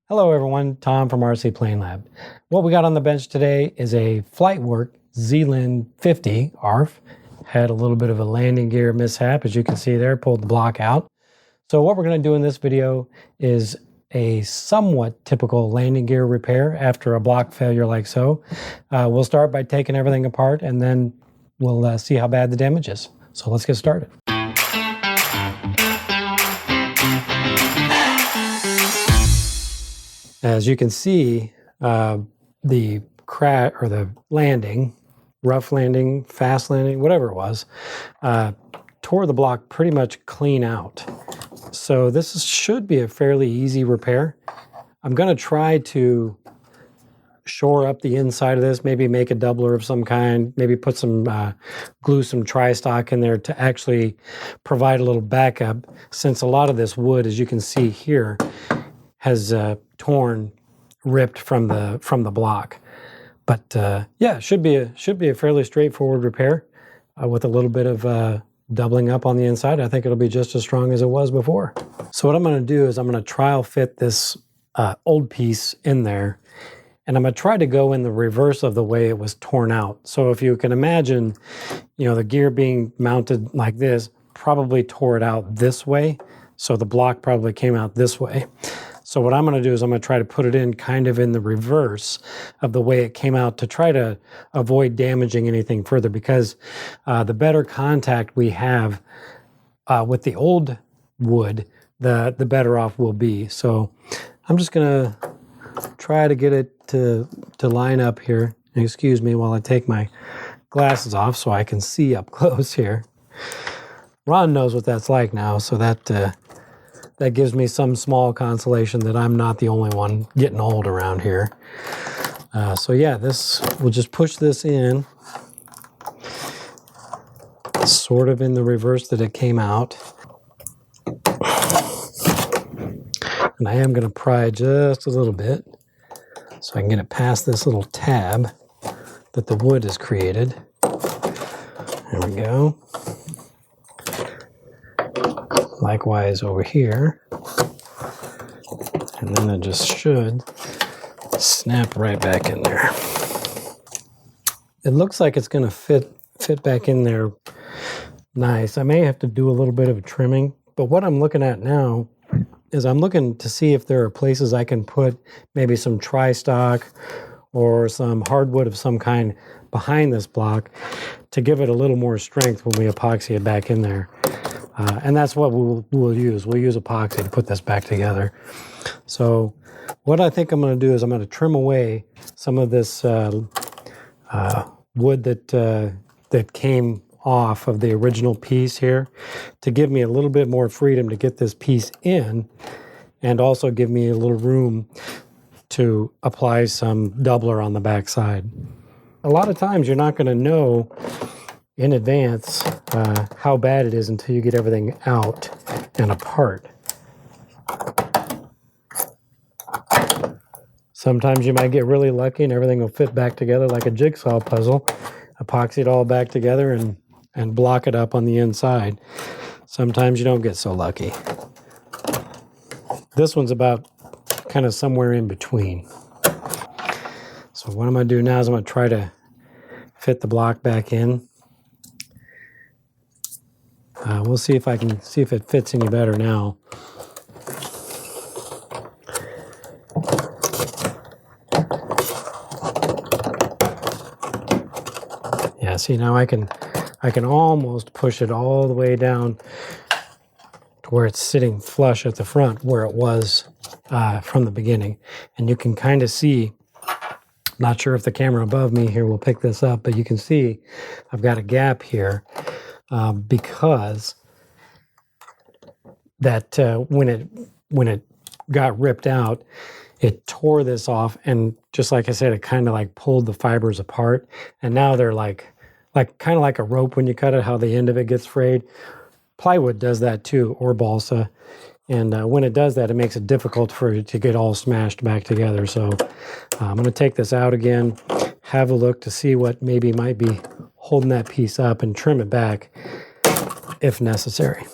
Hello everyone, Tom from RC Plane Lab. What we got on the bench today is a Flightwork Zealand 50 ARF. Had a little bit of a landing gear mishap, as you can see there, pulled the block out. So what we're going to do in this video is a somewhat typical landing gear repair after a block failure like so. We'll start by taking everything apart and then we'll see how bad the damage is. So let's get started. As you can see, the crash or the landing, rough landing, fast landing, whatever it was, tore the block pretty much clean out. So this should be a fairly easy repair. I'm going to try to shore up the inside of this, maybe make a doubler of some kind, maybe put some glue some tri-stock in there to actually provide a little backup, since a lot of this wood, as you can see here, has ripped from the block. But yeah, should be a fairly straightforward repair with a little bit of doubling up on the inside. I think it'll be just as strong as it was before. So what I'm going to do is I'm going to trial fit this old piece in there, and I'm going to try to go in the reverse of the way it was torn out. So if you can imagine, the gear being mounted like this probably tore it out this way. So the block probably came out this way. So what I'm going to do is I'm going to try to put it in kind of in the reverse of the way it came out to try to avoid damaging anything further, because the better contact we have with the old wood, the better off we'll be. So I'm just going to try to get it to line up here. And excuse me while I take my glasses off so I can see up close here. Ron knows what that's like now, so that gives me some small consolation that I'm not the only one getting old around here. So yeah, we'll just push this in, sort of in the reverse that it came out. And I am going to pry just a little bit so I can get it past this little tab that the wood has created. There we go. Likewise over here, and then it just should snap right back in there. It looks like it's going to fit back in there nice. I may have to do a little bit of trimming, but what I'm looking at now is I'm looking to see if there are places I can put maybe some tri-stock or some hardwood of some kind behind this block to give it a little more strength when we epoxy it back in there. And that's what we'll use. We'll use epoxy to put this back together. So what I think I'm going to do is I'm going to trim away some of this wood that came off of the original piece here to give me a little bit more freedom to get this piece in, and also give me a little room to apply some doubler on the back side. A lot of times you're not going to know in advance how bad it is until you get everything out and apart. Sometimes you might get really lucky and everything will fit back together like a jigsaw puzzle, epoxy it all back together and block it up on the inside. Sometimes you don't get so lucky. This one's about kind of somewhere in between. So what I'm going to do now is I'm going to try to fit the block back in. We'll see if it fits any better now. Yeah, see, now I can almost push it all the way down to where it's sitting flush at the front where it was from the beginning. And you can kind of see, not sure if the camera above me here will pick this up, but you can see I've got a gap here. Because that when it got ripped out, it tore this off, and just like I said, it kind of like pulled the fibers apart, and now they're like kind of like a rope when you cut it, how the end of it gets frayed. Plywood does that too, or balsa, and when it does that, it makes it difficult for it to get all smashed back together. So I'm going to take this out again, have a look to see what maybe might be holding that piece up, and trim it back if necessary.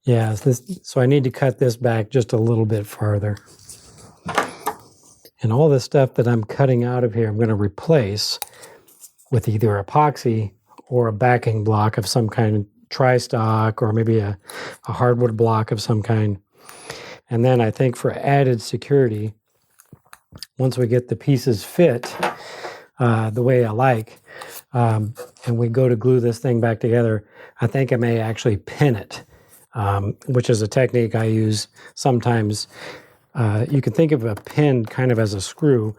Yeah, so I need to cut this back just a little bit farther. And all this stuff that I'm cutting out of here, I'm going to replace with either epoxy or a backing block of some kind, tri-stock, or maybe a hardwood block of some kind. And then I think for added security, once we get the pieces fit the way I like, and we go to glue this thing back together, I think I may actually pin it, which is a technique I use sometimes. You can think of a pin kind of as a screw.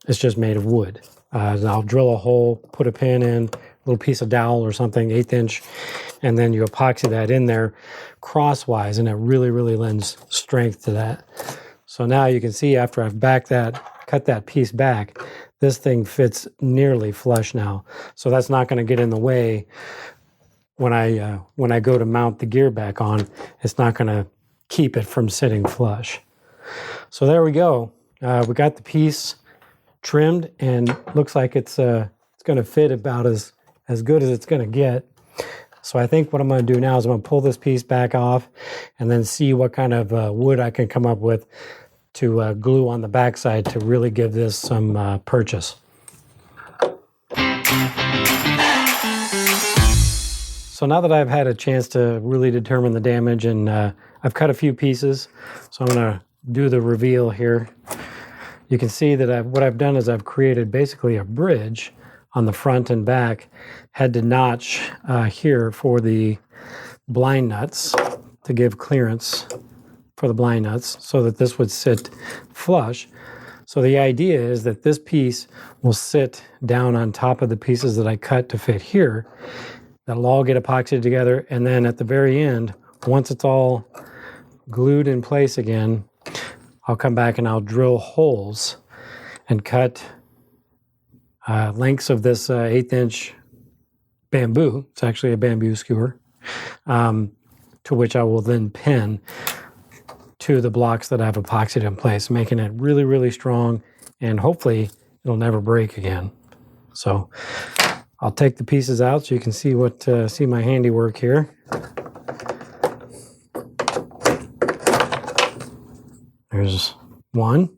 It's just made of wood. I'll drill a hole, put a pin in, a little piece of dowel or something, 1/8 inch, and then you epoxy that in there crosswise, and it really, really lends strength to that. So now you can see after I've cut that piece back, this thing fits nearly flush now. So that's not going to get in the way when I go to mount the gear back on. It's not going to keep it from sitting flush. So there we go. We got the piece trimmed, and looks like it's going to fit about as good as it's going to get. So I think what I'm going to do now is I'm going to pull this piece back off and then see what kind of wood I can come up with to glue on the backside to really give this some purchase. So now that I've had a chance to really determine the damage, and I've cut a few pieces, so I'm going to do the reveal here. You can see that what I've done is I've created basically a bridge on the front and back, had to notch here for the blind nuts to give clearance for the blind nuts so that this would sit flush. So the idea is that this piece will sit down on top of the pieces that I cut to fit here. That'll all get epoxied together, and then at the very end, once it's all glued in place again, I'll come back and I'll drill holes and cut lengths of this 1/8 inch bamboo. It's actually a bamboo skewer, to which I will then pin to the blocks that I've epoxied in place, making it really, really strong, and hopefully it'll never break again. So I'll take the pieces out so you can see see my handiwork here. There's one.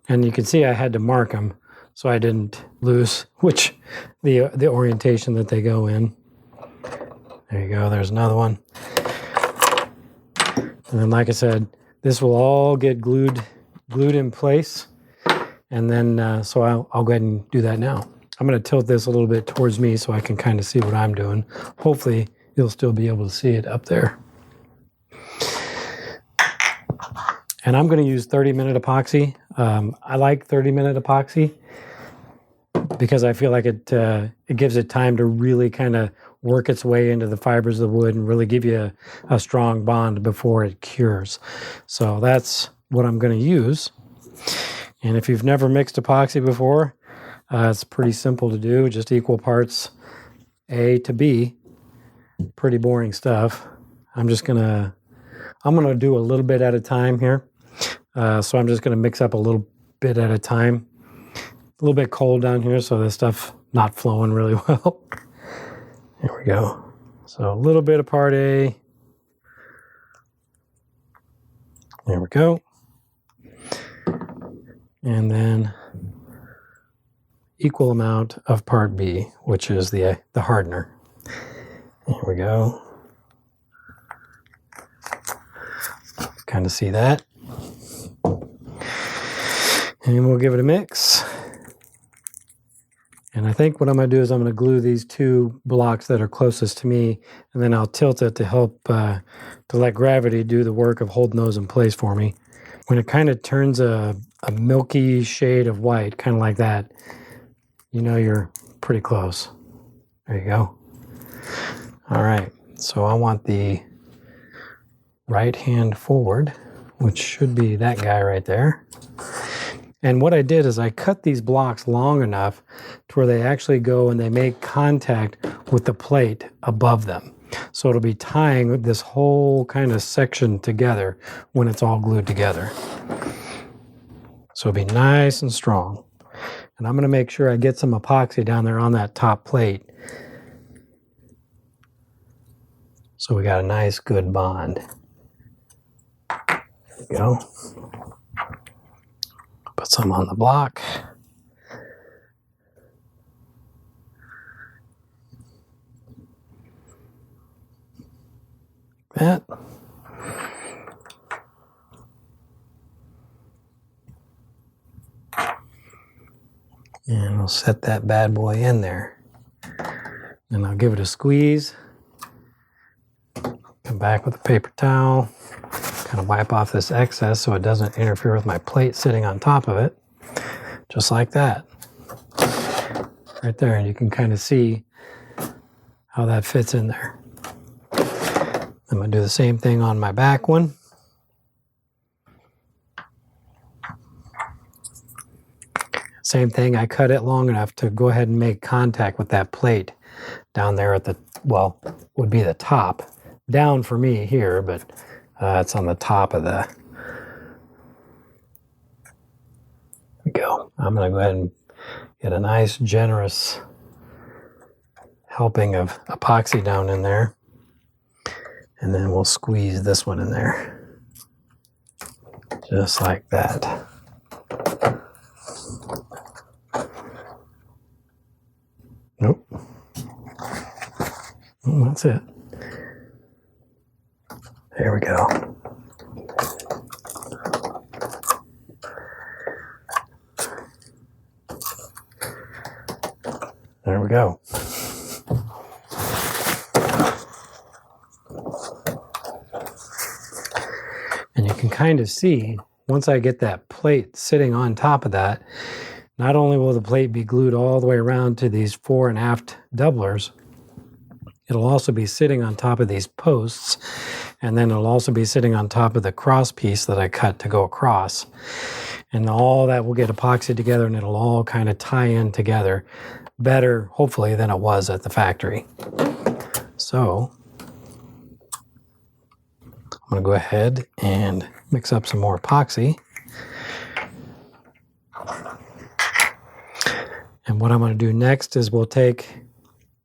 And you can see I had to mark them so I didn't lose the orientation that they go in. There you go, there's another one. And then, like I said, this will all get glued in place. And then, so I'll go ahead and do that now. I'm going to tilt this a little bit towards me so I can kind of see what I'm doing. Hopefully, you'll still be able to see it up there. And I'm going to use 30-minute epoxy. I like 30-minute epoxy because I feel like it gives it time to really kind of work its way into the fibers of the wood and really give you a strong bond before it cures. So that's what I'm going to use. And if you've never mixed epoxy before, it's pretty simple to do. Just equal parts A to B. Pretty boring stuff. I'm going to do a little bit at a time here. So I'm just going to mix up a little bit at a time. A little bit cold down here, so this stuff not flowing really well. There we go. So a little bit of part A. There we go. And then equal amount of part B, which is the hardener. There we go. Kind of see that. And we'll give it a mix. And I think what I'm going to do is I'm going to glue these two blocks that are closest to me, and then I'll tilt it to help to let gravity do the work of holding those in place for me. When it kind of turns a milky shade of white, kind of like that, you know you're pretty close. There you go. All right, so I want the right hand forward, which should be that guy right there. And what I did is I cut these blocks long enough to where they actually go and they make contact with the plate above them. So it'll be tying this whole kind of section together when it's all glued together. So it'll be nice and strong. And I'm going to make sure I get some epoxy down there on that top plate. So we got a nice good bond. There we go. Put some on the block. That. And we'll set that bad boy in there. And I'll give it a squeeze. Come back with a paper towel. Kind of wipe off this excess so it doesn't interfere with my plate sitting on top of it. Just like that. Right there. And you can kind of see how that fits in there. I'm going to do the same thing on my back one. Same thing, I cut it long enough to go ahead and make contact with that plate down there at the, well, would be the top. Down for me here, but it's on the top of the, there we go. I'm going to go ahead and get a nice generous helping of epoxy down in there. And then we'll squeeze this one in there. Just like that. Nope. Oh, that's it. There we go. There we go. And you can kind of see, once I get that plate sitting on top of that, not only will the plate be glued all the way around to these fore and aft doublers, it'll also be sitting on top of these posts, and then it'll also be sitting on top of the cross piece that I cut to go across. And all that will get epoxied together, and it'll all kind of tie in together better, hopefully, than it was at the factory. So I'm going to go ahead and mix up some more epoxy. And what I'm going to do next is we'll take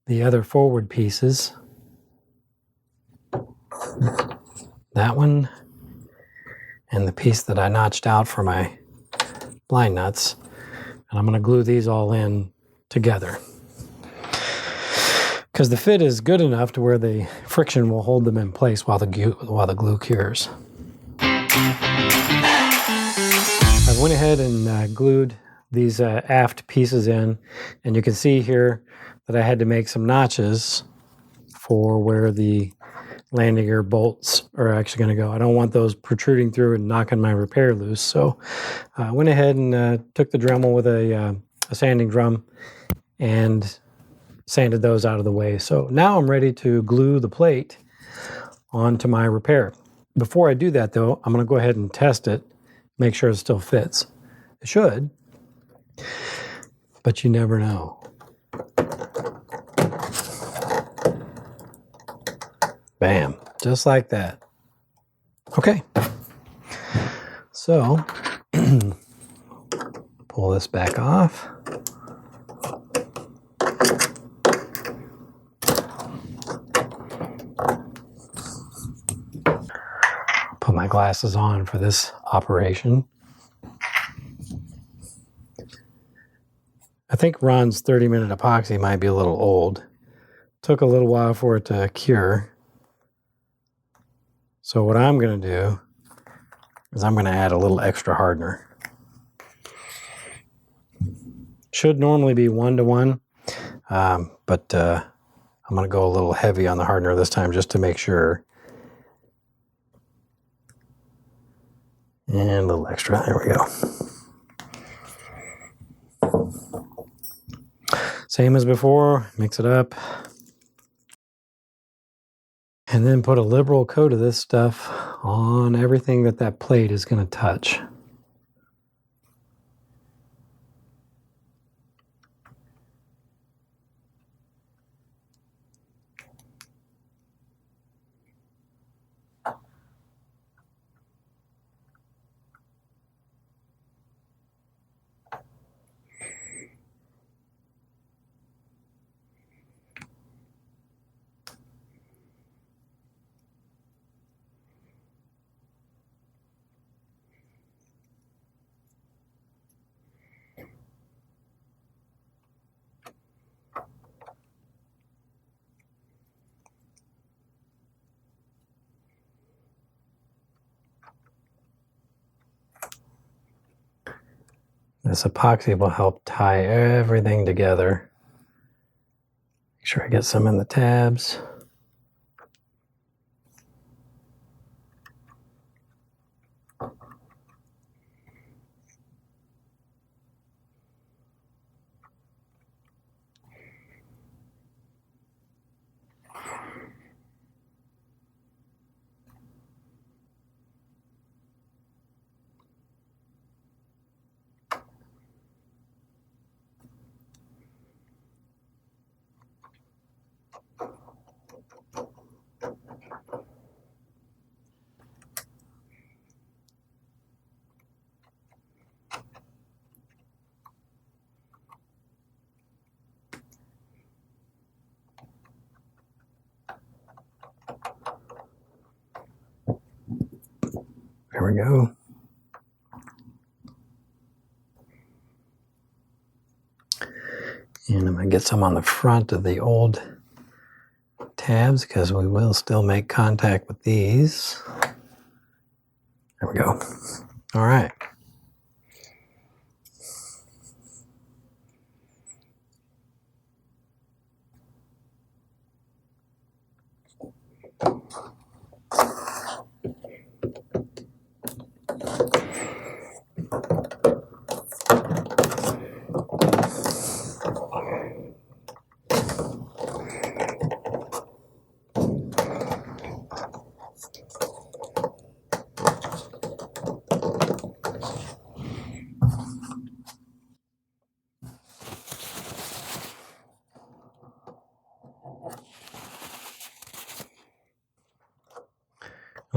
the other forward pieces, that one, and the piece that I notched out for my blind nuts, and I'm going to glue these all in together. Because the fit is good enough to where the friction will hold them in place while the glue cures. I went ahead and glued these aft pieces in, and you can see here that I had to make some notches for where the landing gear bolts are actually going to go. I don't want those protruding through and knocking my repair loose, so I went ahead and took the Dremel with a sanding drum and sanded those out of the way. So now I'm ready to glue the plate onto my repair. Before I do that though, I'm going to go ahead and test it, make sure it still fits. It should, but you never know. Bam, just like that. Okay, so pull this back off. Put my glasses on for this operation. I think Ron's 30-minute epoxy might be a little old. Took a little while for it to cure. So what I'm going to do is I'm going to add a little extra hardener. Should normally be 1-to-1, but I'm going to go a little heavy on the hardener this time just to make sure. And a little extra. There we go. Same as before, mix it up. And then put a liberal coat of this stuff on everything that plate is going to touch. This epoxy will help tie everything together. Make sure I get some in the tabs. There we go. And I'm going to get some on the front of the old tabs because we will still make contact with these. There we go. All right.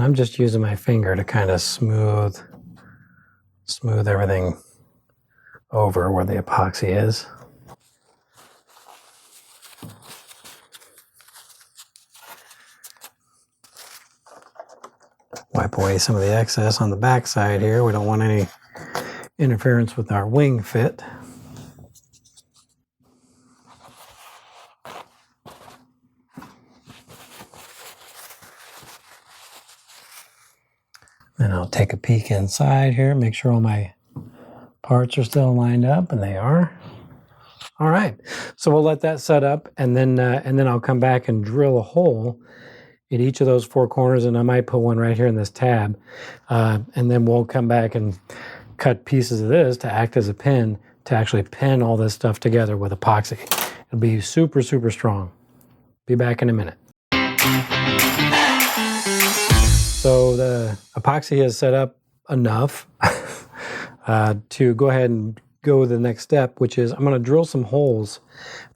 I'm just using my finger to kind of smooth everything over where the epoxy is. Wipe away some of the excess on the back side here. We don't want any interference with our wing fit. Then I'll take a peek inside here, make sure all my parts are still lined up, and they are. All right, so we'll let that set up, and then I'll come back and drill a hole at each of those four corners, and I might put one right here in this tab, and then we'll come back and cut pieces of this to act as a pin to actually pin all this stuff together with epoxy. It'll be super, super strong. Be back in a minute. So the epoxy is set up enough to go ahead and go to the next step, which is I'm going to drill some holes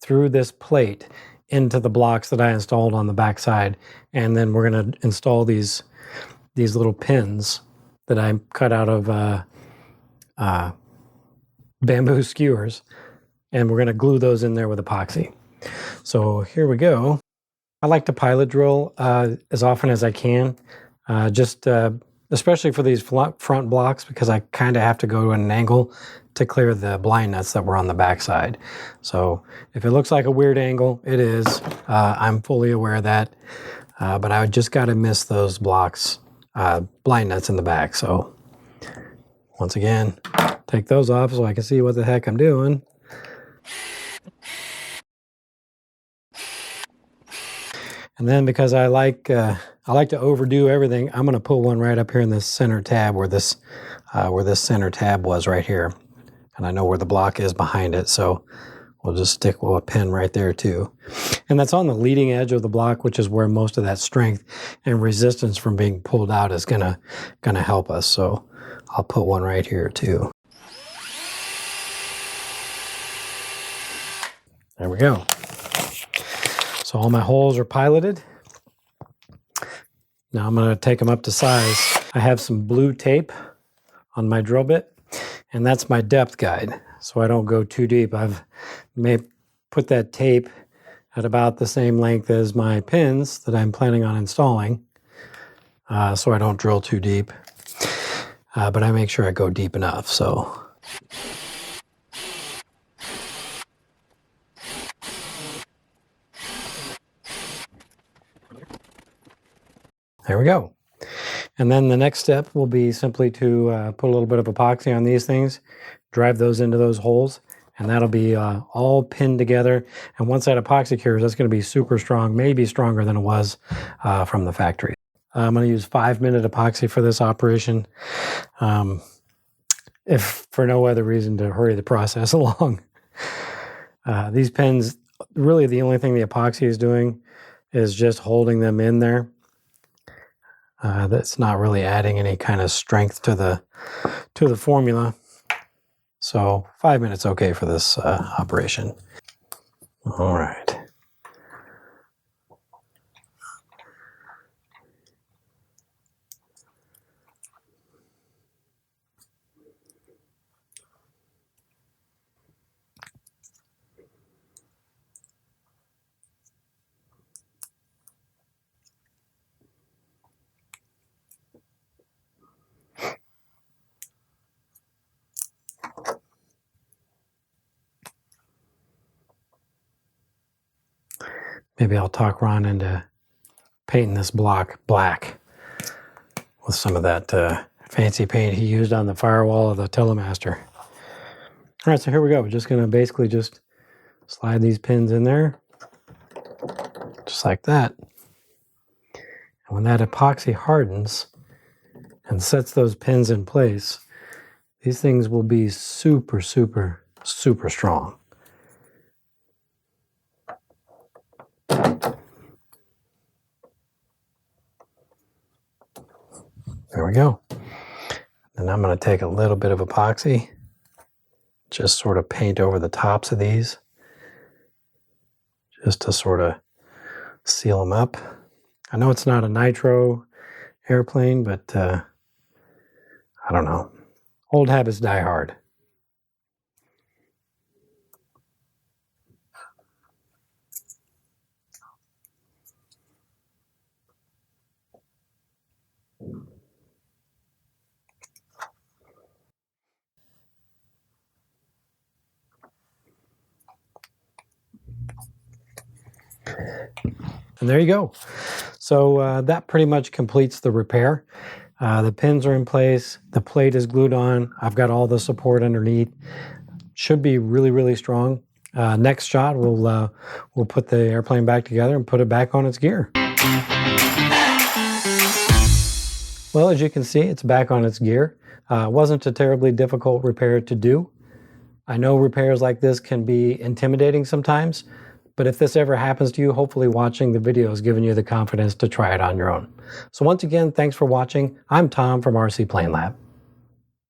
through this plate into the blocks that I installed on the back side, and then we're going to install these little pins that I cut out of bamboo skewers, and we're going to glue those in there with epoxy. So here we go. I like to pilot drill as often as I can, especially for these front blocks, because I kind of have to go to an angle to clear the blind nuts that were on the back side. So if it looks like a weird angle, it is. I'm fully aware of that, but I just got to miss those blocks, blind nuts in the back. So once again, take those off so I can see what the heck I'm doing. And then because I like to overdo everything, I'm going to put one right up here in this center tab where this center tab was right here. And I know where the block is behind it, so we'll just stick with a pin right there too. And that's on the leading edge of the block, which is where most of that strength and resistance from being pulled out is gonna help us. So I'll put one right here too. There we go. So all my holes are piloted. Now I'm going to take them up to size. I have some blue tape on my drill bit, and that's my depth guide, so I don't go too deep. I've put that tape at about the same length as my pins that I'm planning on installing, so I don't drill too deep, but I make sure I go deep enough. So there we go. And then the next step will be simply to put a little bit of epoxy on these things, drive those into those holes, and that'll be all pinned together. And once that epoxy cures, that's going to be super strong, maybe stronger than it was from the factory. I'm going to use 5-minute epoxy for this operation, if for no other reason to hurry the process along. These pins, really the only thing the epoxy is doing is just holding them in there. That's not really adding any kind of strength to the formula. So 5 minutes okay for this operation. All right. Maybe I'll talk Ron into painting this block black with some of that fancy paint he used on the firewall of the Telemaster. All right, so here we go. We're just going to basically just slide these pins in there, just like that. And when that epoxy hardens and sets those pins in place, these things will be super, super, super strong. There we go. And I'm going to take a little bit of epoxy, just sort of paint over the tops of these, just to sort of seal them up. I know it's not a nitro airplane, but I don't know. Old habits die hard. And there you go. So that pretty much completes the repair. The pins are in place. The plate is glued on. I've got all the support underneath. Should be really, really strong. Next shot, we'll put the airplane back together and put it back on its gear. Well, as you can see, it's back on its gear. It wasn't a terribly difficult repair to do. I know repairs like this can be intimidating sometimes, but if this ever happens to you, hopefully watching the video has given you the confidence to try it on your own. So once again, thanks for watching. I'm Tom from RC Plane Lab.